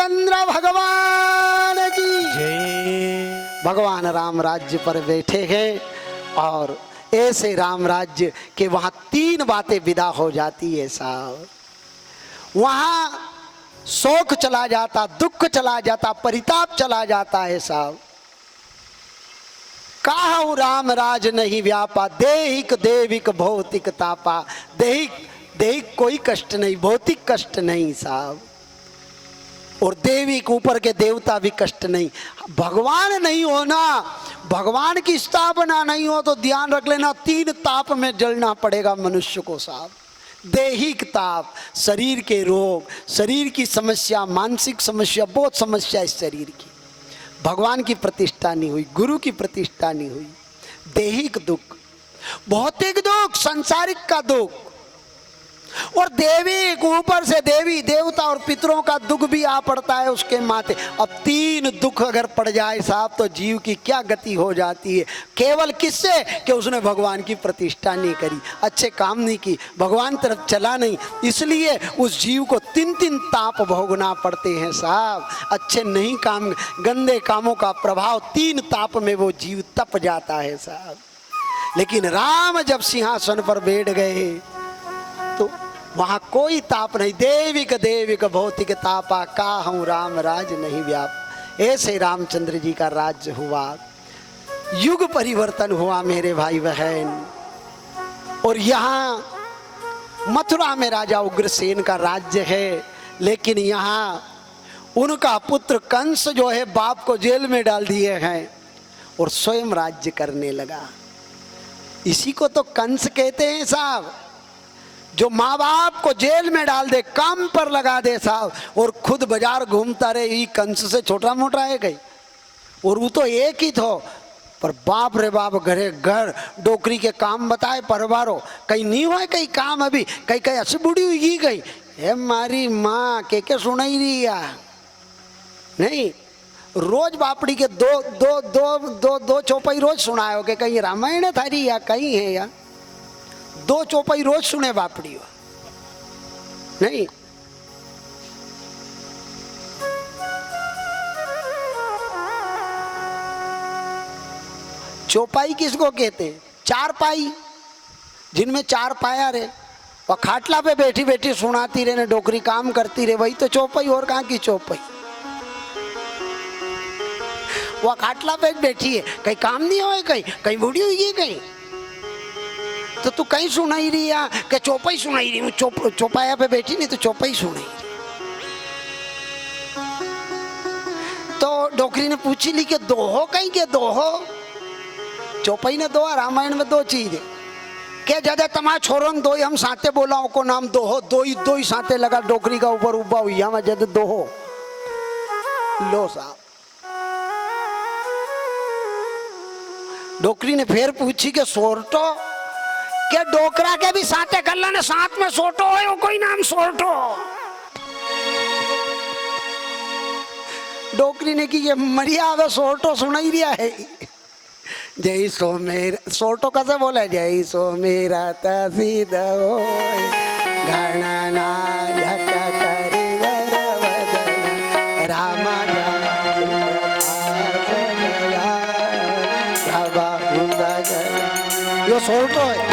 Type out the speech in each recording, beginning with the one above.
रामचंद्र भगवान की जय। भगवान राम राज्य पर बैठे हैं और ऐसे राम राज्य के वहां तीन बातें विदा हो जाती है साहब। वहां शोक चला जाता, दुख चला जाता, परिताप चला जाता है साहब। काहू राम राज नहीं व्यापा, देहिक देविक भौतिक तापा। देहिक देहिक कोई कष्ट नहीं, भौतिक कष्ट नहीं साहब, और देवी के ऊपर के देवता भी कष्ट नहीं। भगवान नहीं होना, भगवान की स्थापना नहीं हो तो ध्यान रख लेना तीन ताप में जलना पड़ेगा मनुष्य को साहब। दैहिक ताप, शरीर के रोग, शरीर की समस्या, मानसिक समस्या, बहुत समस्या इस शरीर की। भगवान की प्रतिष्ठा नहीं हुई, गुरु की प्रतिष्ठा नहीं हुई। दैहिक दुख, भौतिक दुख, संसारिक का दुख, और देवी ऊपर से देवी देवता और पितरों का दुख भी आ पड़ता है उसके माथे। अब तीन दुख अगर पड़ जाए साहब तो जीव की क्या गति हो जाती है। केवल किससे कि उसने भगवान की प्रतिष्ठा नहीं करी, अच्छे काम नहीं की, भगवान तरफ चला नहीं, इसलिए उस जीव को तीन तीन ताप भोगना पड़ते हैं साहब। अच्छे नहीं काम, गंदे कामों का प्रभाव तीन ताप में वो जीव तप जाता है साहब। लेकिन राम जब सिंहासन पर बैठ गए तो वहां कोई ताप नहीं। देविक देविक भौतिक तापा, काहू राम राज नहीं व्याप। ऐसे रामचंद्र जी का राज्य हुआ, युग परिवर्तन हुआ मेरे भाई बहन। और यहाँ मथुरा में राजा उग्रसेन का राज्य है, लेकिन यहाँ उनका पुत्र कंस जो है बाप को जेल में डाल दिए हैं और स्वयं राज्य करने लगा। इसी को तो कंस कहते हैं साहब, जो माँ बाप को जेल में डाल दे, काम पर लगा दे साहब, और खुद बाजार घूमता रहे। ये कंस से छोटा मोटा है कहीं, और वो तो एक ही थो, पर बाप रे बाप घरे घर डोकरी के काम बताए परवारो। कहीं नहीं हुआ कहीं काम, अभी कहीं कहीं ऐसी बुढ़ी हुई गई है मारी माँ के सुनाई रही है नहीं। रोज बापड़ी के दो दो दो दो दो चौपाई रोज सुनाए हो के कहीं रामायण थारी या कहीं है या दो चौपाई रोज सुने बापड़ी हो नहीं। चौपाई किसको कहते हैं? चार पाई, जिनमें चार पाया रहे, वह खाटला पे बैठी बैठी सुनाती रहे, डोकरी काम करती रहे, वही तो चौपाई। और कहाँ की चौपाई? वह खाटला पे बैठी है, कहीं काम नहीं हो, कहीं कहीं बूढ़ी हुई है कहीं, तो तू कहीं सुनाई रही है कि चौपाई सुनाई रही? चौपाया पे बैठी नहीं तो चौपाई सुनाई रही। तो डोकरी ने पूछी ली कि दोहो कहीं के दोहो? चौपाई ने दो, रामायण में दो चीज है क्या ज्यादा तमा छोरंग दो हम साथे बोलाओ को नाम दोहो, दो ही साथे लगा डोकरी का ऊपर उबा हुई हम जद दोहो लो साहब। डोकरी ने फिर पूछी कि सोरटो क्या डोकरा के भी साथे कर लेने, साथ में सोटो है वो कोई नाम सोरटो? डोकरी ने की ये मरिया आवे सोरटो सुनाई रिया है। जय सो मेरा सोटो कैसे बोला? जय सो मेरा तसीद हो घना ना झका करे रामा यो सोटो है।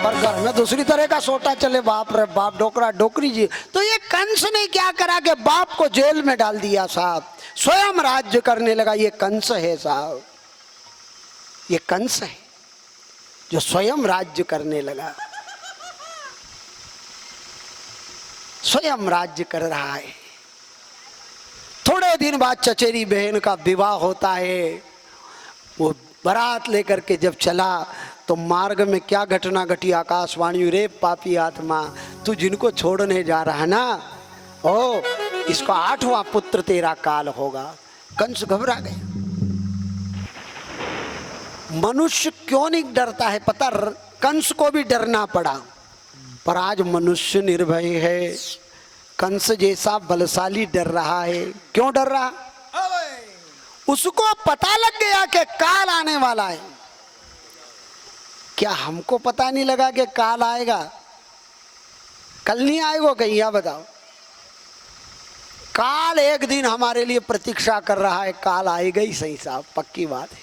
पर घर में दूसरी तरह का सोटा चले, बाप रे बाप डोकरा डोकरी जी। तो ये कंस ने क्या करा कि बाप को जेल में डाल दिया साहब, स्वयं राज्य करने लगा। ये कंस है साहब, ये कंस है जो स्वयं राज्य करने लगा, स्वयं राज्य कर रहा है। थोड़े दिन बाद चचेरी बहन का विवाह होता है। वो बारात लेकर के जब चला तो मार्ग में क्या घटना घटी? आकाशवाणी, रे पापी आत्मा तू जिनको छोड़ने जा रहा ना, ओ इसका 8वां पुत्र तेरा काल होगा। कंस घबरा गया। मनुष्य क्यों नहीं डरता है पता? कंस को भी डरना पड़ा, पर आज मनुष्य निर्भय है। कंस जैसा बलशाली डर रहा है। क्यों डर रहा? उसको पता लग गया कि काल आने वाला है। क्या हमको पता नहीं लगा कि काल आएगा? कल नहीं आएगा कहीं? या बताओ। काल एक दिन हमारे लिए प्रतीक्षा कर रहा है, काल आएगा ही सही साहब, पक्की बात है।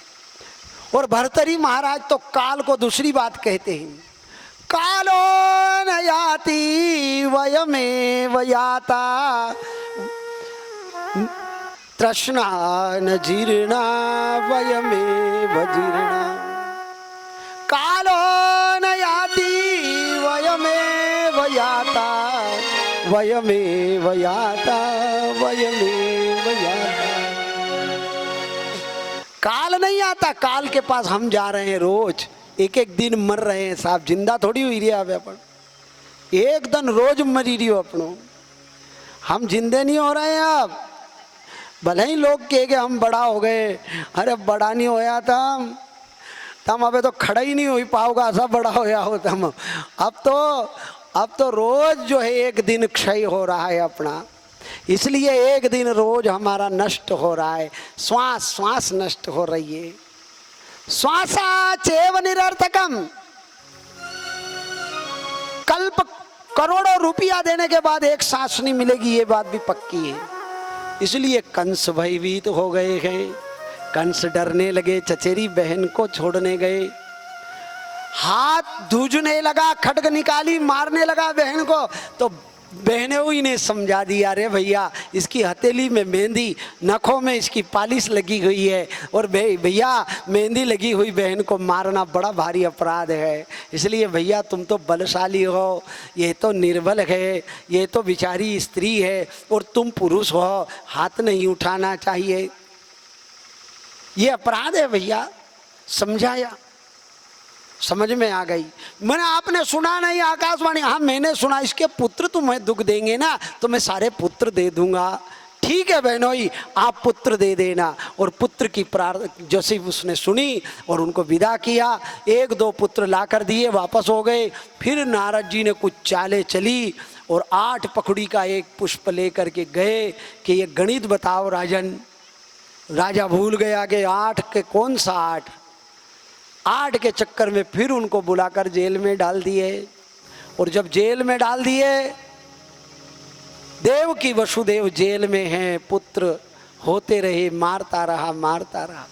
और भर्तरी महाराज तो काल को दूसरी बात कहते हैं, कालो न याति वयमेव याता तृष्णा न जीर्णा वयमेव जीर्णा। कालो न याति वयमेव याता वयमेव याता वयमेव याता। काल नहीं आता, काल के पास हम जा रहे हैं, रोज एक एक दिन मर रहे हैं साहब, जिंदा थोड़ी हुई रही है अपन, एक दिन रोज मरी रही हो अपनों, हम जिंदे नहीं हो रहे हैं अब। भले ही लोग कहे हम बड़ा हो गए, अरे बड़ा नहीं होया था तम अबे तो खड़ा ही नहीं हो पाओगा, सब बड़ा होया हो तम। अब तो रोज जो है एक दिन क्षय हो रहा है अपना, इसलिए एक दिन रोज हमारा नष्ट हो रहा है, श्वास श्वास नष्ट हो रही है। श्वासा चेव निरर्थकम, कल्प करोड़ों रुपया देने के बाद एक सांस नहीं मिलेगी, ये बात भी पक्की है। इसलिए कंस भयभीत हो गए हैं, कंस डरने लगे, चचेरी बहन को छोड़ने गए, हाथ धूजने लगा, खड्ग निकाली मारने लगा बहन को, तो बहने हुई ने समझा दिया, अरे भैया इसकी हथेली में मेहंदी, नखों में इसकी पालिश लगी हुई है, और भैया मेहंदी लगी हुई बहन को मारना बड़ा भारी अपराध है, इसलिए भैया तुम तो बलशाली हो, ये तो निर्बल है, ये तो बेचारी स्त्री है और तुम पुरुष हो, हाथ नहीं उठाना चाहिए, ये अपराध है भैया। समझाया, समझ में आ गई। मैंने आपने सुना नहीं आकाशवाणी, हाँ मैंने सुना, इसके पुत्र तुम्हें दुख देंगे ना तो मैं सारे पुत्र दे दूंगा। ठीक है बहनोई, आप पुत्र दे देना। और पुत्र की प्रार्थना जैसे उसने सुनी और उनको विदा किया, एक दो पुत्र लाकर दिए, वापस हो गए। फिर नारद जी ने कुछ चालें चली और 8 पखड़ी का एक पुष्प लेकर के गए कि ये गणित बताओ राजन। राजा भूल गया कि 8 के कौन सा 8 के चक्कर में फिर उनको बुलाकर जेल में डाल दिए। और जब जेल में डाल दिए, देव की वसुदेव जेल में हैं, पुत्र होते रहे, मारता रहा मारता रहा।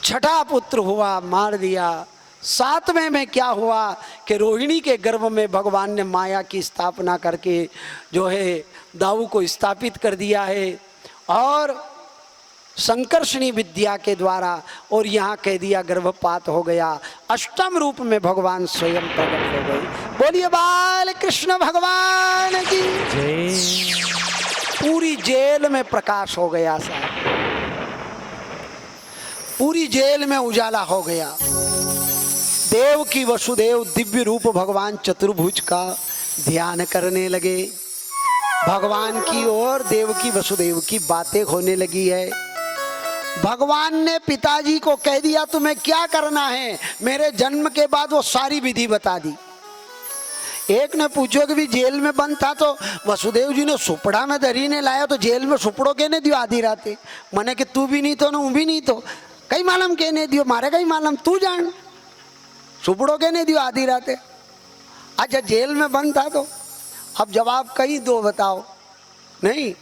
6ठा पुत्र हुआ, मार दिया। 7वें में क्या हुआ कि रोहिणी के गर्भ में भगवान ने माया की स्थापना करके जो है दाऊ को स्थापित कर दिया है, और संकर्षणी विद्या के द्वारा, और यहाँ कह दिया गर्भपात हो गया। 8म रूप में भगवान स्वयं प्रकट हो गए। बोलिए बाल कृष्ण भगवान की जय। पूरी जेल में प्रकाश हो गया साहब, पूरी जेल में उजाला हो गया। देव की वसुदेव दिव्य रूप भगवान चतुर्भुज का ध्यान करने लगे। भगवान की और देव की वसुदेव की बातें होने लगी है। भगवान ने पिताजी को कह दिया तुम्हें क्या करना है। मेरे जन्म के बाद वो सारी विधि बता दी। एक ने पूछो कि भी जेल में बंद था तो वसुदेव जी ने सुपड़ा में दरी ने लाया, तो जेल में सुपड़ो कहने दियो आधी राते। मने कि तू भी नहीं तो न भी नहीं तो कई मालूम कहने दियो, मारे कई मालूम, तू जान सुपड़ो कहने दियो आधी राते। अच्छा जेल में बंद था तो अब जवाब कहीं दो बताओ। नहीं,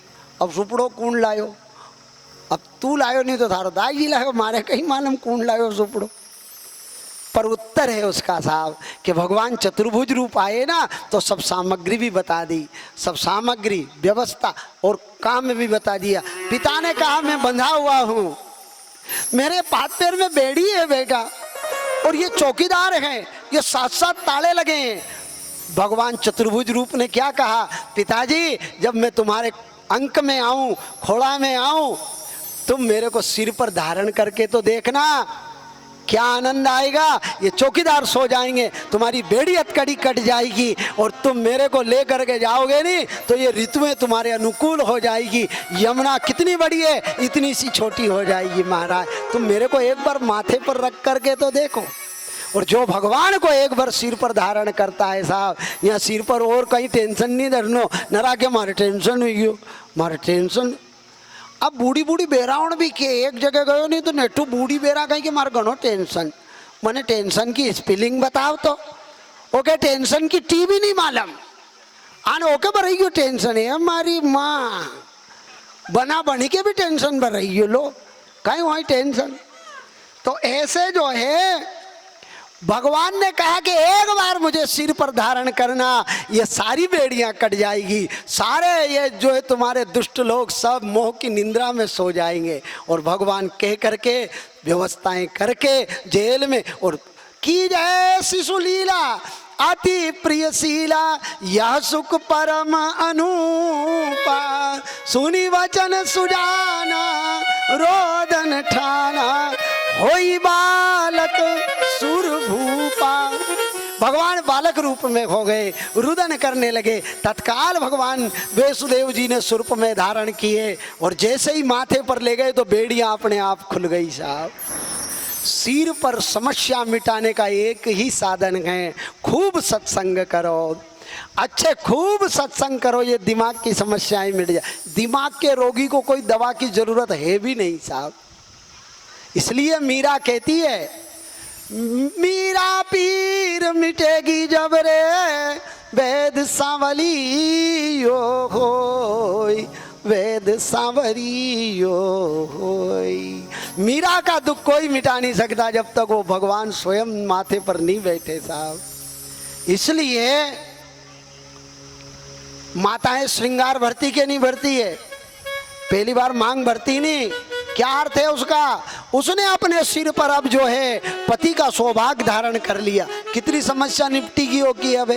अब सुपड़ो कौन लायो, अब तू लायो नहीं तो थारो दाई जी लायो, मारे कहीं मालूम कौन लायो सुपड़ो। पर उत्तर है उसका साहब कि भगवान चतुर्भुज रूप आए ना तो सब सामग्री भी बता दी, सब सामग्री व्यवस्था और काम भी बता दिया। पिता ने कहा मैं बंधा हुआ हूँ, मेरे हाथ पैर में बेड़ी है बेटा, और ये चौकीदार हैं, ये 7-7 ताले लगे हैं। भगवान चतुर्भुज रूप ने क्या कहा, पिताजी जब मैं तुम्हारे अंक में आऊं, खोड़ा में आऊं, तुम मेरे को सिर पर धारण करके तो देखना, क्या आनंद आएगा। ये चौकीदार सो जाएंगे, तुम्हारी बेड़ी हथकड़ी कट जाएगी, और तुम मेरे को ले करके जाओगे नहीं तो ये ऋतुएं तुम्हारे अनुकूल हो जाएगी। यमुना कितनी बड़ी है, इतनी सी छोटी हो जाएगी महाराज। तुम मेरे को एक बार माथे पर रख करके तो देखो। और जो भगवान को एक बार सिर पर धारण करता है साहब, यहाँ सिर पर और कहीं टेंशन नहीं धरनो, नरा के मारे टेंशन हुई गयो, मारे टेंशन। अब बूढ़ी बूढ़ी बेरावण भी के एक जगह गयो नहीं तो नेटू बूढ़ी बेरा कहीं के मार घणो टेंशन। मैंने टेंशन की स्पेलिंग बताओ तो ओके, टेंशन की टी भी नहीं मालूम, आने ओके पर रही टेंशन है हमारी माँ। बना बनी के भी टेंशन भर रही है लोग, कहीं वही टेंशन। तो ऐसे जो है भगवान ने कहा कि एक बार मुझे सिर पर धारण करना, ये सारी बेड़ियां कट जाएगी, सारे ये जो है तुम्हारे दुष्ट लोग सब मोह की निंद्रा में सो जाएंगे। और भगवान कह करके व्यवस्थाएं करके जेल में, और की जय शिशु लीला अति प्रियशीला, यह सुख परम अनूपा, सुनी वचन सुजाना रोदन ठाना, होई बालक सुर भूपा। भगवान बालक रूप में हो गए, रुदन करने लगे। तत्काल भगवान वसुदेव जी ने सुर्प में धारण किए और जैसे ही माथे पर ले गए तो बेड़ियां अपने आप खुल गई साहब। सिर पर समस्या मिटाने का एक ही साधन है, खूब सत्संग करो, अच्छे खूब सत्संग करो, ये दिमाग की समस्याएं मिट जाए। दिमाग के रोगी को कोई दवा की जरूरत है भी नहीं साहब। इसलिए मीरा कहती है, मीरा पीर मिटेगी जब रे वेद सांवलियो होय, वेद सांवरियो होय। मीरा का दुख कोई मिटा नहीं सकता जब तक वो भगवान स्वयं माथे पर नहीं बैठे साहब। इसलिए माताएं श्रृंगार भरती के नहीं भरती है, पहली बार मांग भरती नहीं। क्या अर्थ है उसका? उसने अपने सिर पर अब जो है पति का सौभाग्य धारण कर लिया। कितनी समस्या निपटी की होगी, अब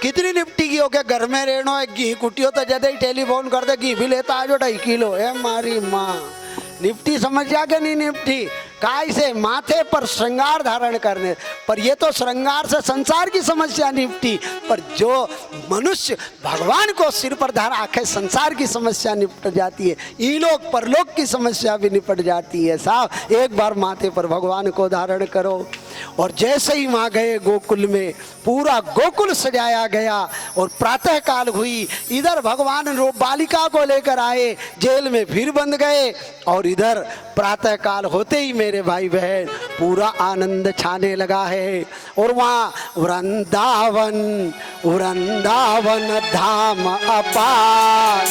कितनी निपटी की हो गया। घर में रहना है, घी कुटियो तो ज्यादा ही टेलीफोन कर दे, घी भी लेता आ जो 2.5 किलो है मारी माँ। निपटी समस्या के नहीं निपटी, काय से माथे पर श्रृंगार धारण करने पर। ये तो श्रृंगार से संसार की समस्या निपटी, पर जो मनुष्य भगवान को सिर पर धारण आखे संसार की समस्या निपट जाती है, इलोक परलोक की समस्या भी निपट जाती है साहब। एक बार माथे पर भगवान को धारण करो। और जैसे ही वहां गए गोकुल में, पूरा गोकुल सजाया गया और प्रातः काल हुई। इधर भगवान बालिका को लेकर आए, जेल में फिर बंद गए, और इधर प्रातः काल होते ही मेरे भाई बहन पूरा आनंद छाने लगा है। और वहाँ वृंदावन वृंदावन धाम अपार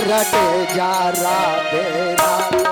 रटे जा राधे राधे।